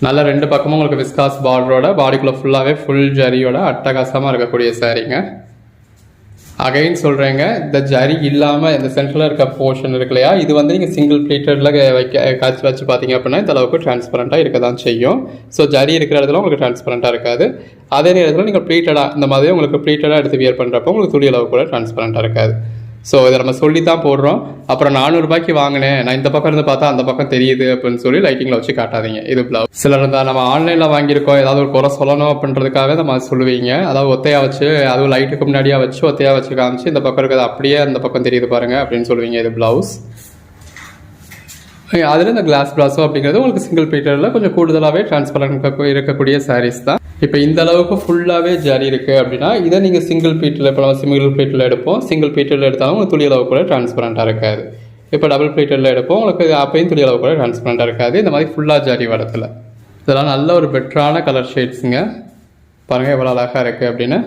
நல்ல 2 பக்கமும் உங்களுக்கு விஸ்காஸ் பார்டரோட பாடிக்குள்ளே ஃபுல்லாகவே ஃபுல் ஜரியோட அட்டகாசமாக இருக்கக்கூடிய சாரீங்க. அகைன் சொல்கிறேங்க, இந்த ஜரி இல்லாமல் இந்த சென்டரில் இருக்க போர்ஷன் இருக்கு இல்லையா, இது வந்து நீங்கள் சிங்கிள் பிளேட்டரில் காய்ச்சி வச்சு பார்த்தீங்க அப்படின்னா இந்த அளவுக்கு டிரான்ஸ்பரண்ட்டாக இருக்க தான் செய்யும். ஸோ ஜரி இருக்கிற இடத்துல உங்களுக்கு டிரான்ஸ்பரண்ட்டாக இருக்காது. அதே நேரத்தில் நீங்கள் ப்ளீட்டடாக இந்த மாதிரி உங்களுக்கு ப்ளீட்டடாக எடுத்து வியர் பண்ணுறப்போ உங்களுக்கு துணி அளவு கூட டிரான்ஸ்பரண்ட்டாக இருக்காது. ஸோ இதை நம்ம சொல்லி தான் போடுறோம். அப்புறம் 400 ரூபாய்க்கு வாங்கினேன், நான் இந்த பக்கம் இருந்து பார்த்தா அந்த பக்கம் தெரியுது அப்படின்னு சொல்லி லைட்டிங்கில் வச்சு காட்டாதீங்க. இது பிளவுஸ். சிலர் இருந்தால் நம்ம ஆன்லைனில் வாங்கியிருக்கோம் ஏதாவது ஒரு குறை சொல்லணும் அப்படின்றதுக்காக நம்ம சொல்லுவீங்க. அதாவது ஒத்தையாக வச்சு அதுவும் லைட்டுக்கு முன்னாடியாக வச்சு ஒத்தையாக வச்சு காமிச்சு இந்த பக்கம் இருக்கிறது அப்படியே அந்த பக்கம் தெரியுது பாருங்க அப்படின்னு சொல்லுவீங்க. இது பிளவுஸ். அதில் இந்த கிளாஸ் பிளாஸோ அப்படிங்கிறது உங்களுக்கு சிங்கிள் பீட்டரில் கொஞ்சம் கூடுதலாகவே டிரான்ஸ்பரண்ட் இருக்கக்கூடிய சாரீஸ் தான். இப்போ இந்த அளவுக்கு ஃபுல்லாகவே ஜரி இருக்குது அப்படின்னா இதை நீங்கள் சிங்கிள் பீட்டில் இப்போ நம்ம சிங்கிள் பீட்டில் எடுப்போம். சிங்கிள் பீட்டில் எடுத்தாலும் உங்களுக்கு துளி அளவு கூட டிரான்ஸ்பரண்ட்டாக இருக்காது. இப்போ டபுள் பீட்டில் எடுப்போம், உங்களுக்கு அப்பையும் துளி அளவு கூட டிரான்ஸ்பரண்ட்டாக இருக்காது. இந்த மாதிரி ஃபுல்லாக ஜரி வரத்தில் இதெல்லாம் நல்ல ஒரு பெட்டரான கலர் ஷேட்ஸுங்க. பாருங்கள் எவ்வளோ அழகாக இருக்குது அப்படின்னு.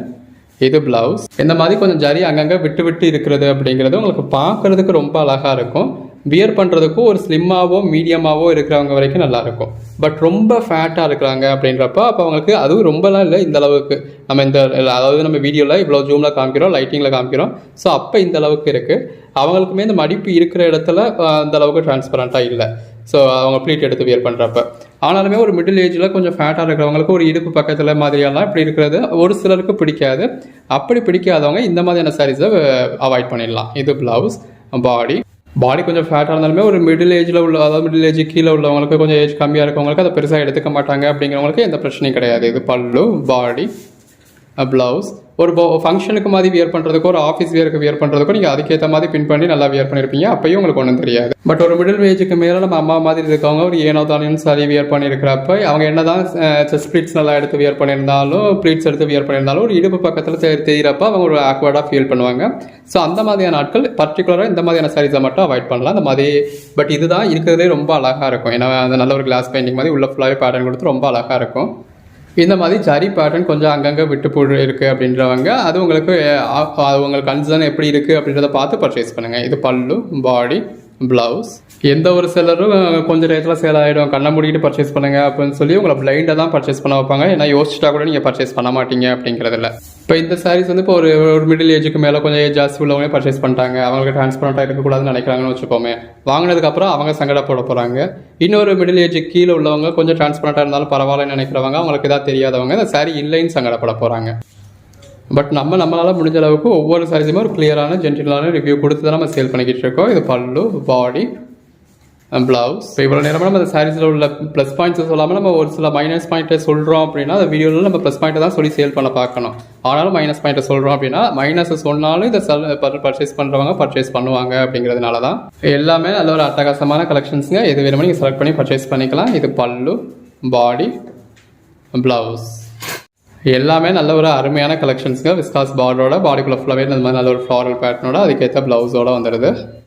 இது பிளவுஸ். இந்த மாதிரி கொஞ்சம் ஜரி அங்கங்கே விட்டு விட்டு இருக்கிறது அப்படிங்கிறது உங்களுக்கு பார்க்குறதுக்கு ரொம்ப அழகாக இருக்கும். வியர் பண்ணுறதுக்கும் ஒரு ஸ்லிம்மாவோ மீடியமாவோ இருக்கிறவங்க வரைக்கும் நல்லாயிருக்கும். பட் ரொம்ப ஃபேட்டாக இருக்கிறாங்க அப்படின்றப்ப அப்போ அவங்களுக்கு அதுவும் ரொம்பலாம் இல்லை, இந்த அளவுக்கு நம்ம அதாவது நம்ம வீடியோவில் இவ்வளோ ஜூமில் காமிக்கிறோம், லைட்டிங்கில் காமிக்கிறோம். ஸோ அப்போ இந்த அளவுக்கு இருக்குது. அவங்களுக்குமே இந்த மடிப்பு இருக்கிற இடத்துல அந்த அளவுக்கு டிரான்ஸ்பரண்ட்டாக இல்லை. ஸோ அவங்க ப்ளீட் எடுத்து வியர் பண்ணுறப்ப. ஆனாலுமே ஒரு மிடில் ஏஜில் கொஞ்சம் ஃபேட்டாக இருக்கிறவங்களுக்கு ஒரு இடுப்பு பக்கத்தில் மாதிரியெல்லாம் இப்படி இருக்கிறது ஒரு சிலருக்கு பிடிக்காது. அப்படி பிடிக்காதவங்க இந்த மாதிரியான சாரீஸை அவாய்ட் பண்ணிடலாம். இது ப்ளவுஸ். பாடி கொஞ்சம் ஃபேட்டாக இருந்தாலுமே ஒரு மிடில் ஏஜில் உள்ள, அதாவது மிடில் ஏஜ் கீழே உள்ளவங்களுக்கு, கொஞ்சம் ஏஜ் கம்மியாக இருக்கவங்களுக்கு அதை பெருசாக எடுத்துக்க மாட்டாங்க அப்படிங்கிறவங்களுக்கு எந்த பிரச்சனையும் கிடையாது. இது பல்லு, பாடி, ப்ளவுஸ். ஒரு ஃபங்க்ஷனுக்கு மாதிரி வியர் பண்ணுறதுக்கோ ஒரு ஆஃபீஸ் வியருக்கு வியர் பண்ணுறதுக்கோ நீங்கள் அதுக்கேற்ற மாதிரி பின் பண்ணி நல்லா வியர் பண்ணியிருப்பீங்க, அப்பயும் உங்களுக்கு ஒன்றும் தெரியாது. பட் ஒரு மிடில் ஏஜுக்கு மேலே நம்ம அம்மா மாதிரி இருக்கவங்க ஒரு ஏனோ தானியும் சாரி வியர் பண்ணியிருக்கிறப்ப அவங்க என்ன தான் செஸ்ட் ப்ளீட்ஸ் நல்லா எடுத்து வியர் பண்ணியிருந்தாலும், ப்ளீட்ஸ் எடுத்து வியர் பண்ணியிருந்தாலும் ஒரு இடுப்பு பக்கத்தில் தெரியிறப்ப அவங்க ஒரு ஆக்வர்டாக ஃபீல் பண்ணுவாங்க. ஸோ அந்த மாதிரியான நாட்கள் பர்டிகுலராக இந்த மாதிரியான சாரீஸை மட்டும் அவாய்ட் பண்ணலாம். அந்த மாதிரி பட் இதுதான் இருக்கிறதே ரொம்ப அழகாக இருக்கும். ஏன்னா அந்த நல்ல ஒரு கிளாஸ் பெயிண்டிங் மாதிரி உள்ள ஃபுல்லாகவே பேட்டர்ன் கொடுத்து ரொம்ப அழகாக இருக்கும். இந்த மாதிரி ஜரி பேட்டர்ன் கொஞ்சம் அங்கங்கே விட்டு போடு இருக்குது அப்படின்றவங்க அது உங்களுக்கு கன்சர்ன் எப்படி இருக்குது அப்படின்றத பார்த்து பர்ச்சேஸ் பண்ணுங்கள். இது பல்லு, பாடி, ப்ளவுஸ். எந்த ஒரு செல்லரும் கொஞ்சம் நேரத்தில் சேல் ஆகிடும், கண்ணை மூடிக்கிட்டு பர்ச்சேஸ் பண்ணுங்கள் அப்படின்னு சொல்லி உங்களை பிளைண்டாக தான் பர்ச்சேஸ் பண்ண வைப்பாங்க. ஏன்னா யோசிச்சுட்டா கூட நீங்கள் பர்ச்சேஸ் பண்ண மாட்டீங்க அப்படிங்கிறதில்ல. இப்போ இந்த சாரீஸ் வந்து இப்போ ஒரு மிடில் ஏஜுக்கு மேலே கொஞ்சம் ஏஜ் ஜாஸ்தி உள்ளவங்களே பர்ச்சேஸ் பண்ணிட்டாங்க, அவங்களுக்கு டிரான்ஸ்பரண்ட்டாக இருக்கக்கூடாதுன்னு நினைக்கிறாங்கன்னு வச்சுப்போமே. வாங்கினதுக்கப்புறம் அவங்க சங்கடப்பட போகிறாங்க. இன்னொரு மிடில் ஏஜுக்கு கீழே உள்ளவங்க கொஞ்சம் டிரான்ஸ்பரண்ட்டாக இருந்தாலும் பரவாயில்லன்னு நினைக்கிறவங்க, அவங்களுக்கு எதாவது தெரியாதவங்க இந்த சாரீ இல்லைன்னு சங்கடப்பட போகிறாங்க. பட் நம்மளால் முடிஞ்ச அளவுக்கு ஒவ்வொரு சாரீஸுமே ஒரு கிளியரான ஜென்டிலான ரிவ்யூ கொடுத்து தான் நம்ம சேல் பண்ணிக்கிட்டு இருக்கோம். இது பல்லு, பாடி, ப்ளவுஸ். இப்போ இவ்வளோ நேரமாக நம்ம அந்த சாரீஸில் உள்ள ப்ளஸ் பாயிண்ட்ஸை சொல்லாமல் நம்ம ஒரு சில மைனஸ் பாயிண்ட்டை சொல்கிறோம் அப்படின்னா அந்த வீடியோவில் நம்ம ப்ளஸ் பாயிண்ட்டை தான் சொல்லி சேல் பண்ண பார்க்கணும். ஆனாலும் மைனஸ் பாயிண்ட்டை சொல்கிறோம் அப்படின்னா மைனஸை சொன்னாலும் இதை பர்ச்சேஸ் பண்ணுறவங்க பர்ச்சேஸ் பண்ணுவாங்க அப்படிங்கிறதுனால தான். எல்லாமே நல்ல ஒரு அட்டகாசமான கலெக்ஷன்ஸுங்க. எது வேணுமோ நீங்கள் செலக்ட் பண்ணி பர்ச்சேஸ் பண்ணிக்கலாம். இது பல்லு, பாடி, ப்ளவுஸ். எல்லாமே நல்ல ஒரு அருமையான கலெக்ஷன்ஸுங்க. விஸ்காஸ் பார்டரோட பாடிக்குள்ள ஃபுல்லாகவே இந்த மாதிரி நல்ல ஒரு ஃப்ளாரல் பேட்டர்னோட அதுக்கேற்ற ப்ளவுஸோட வந்துடுது.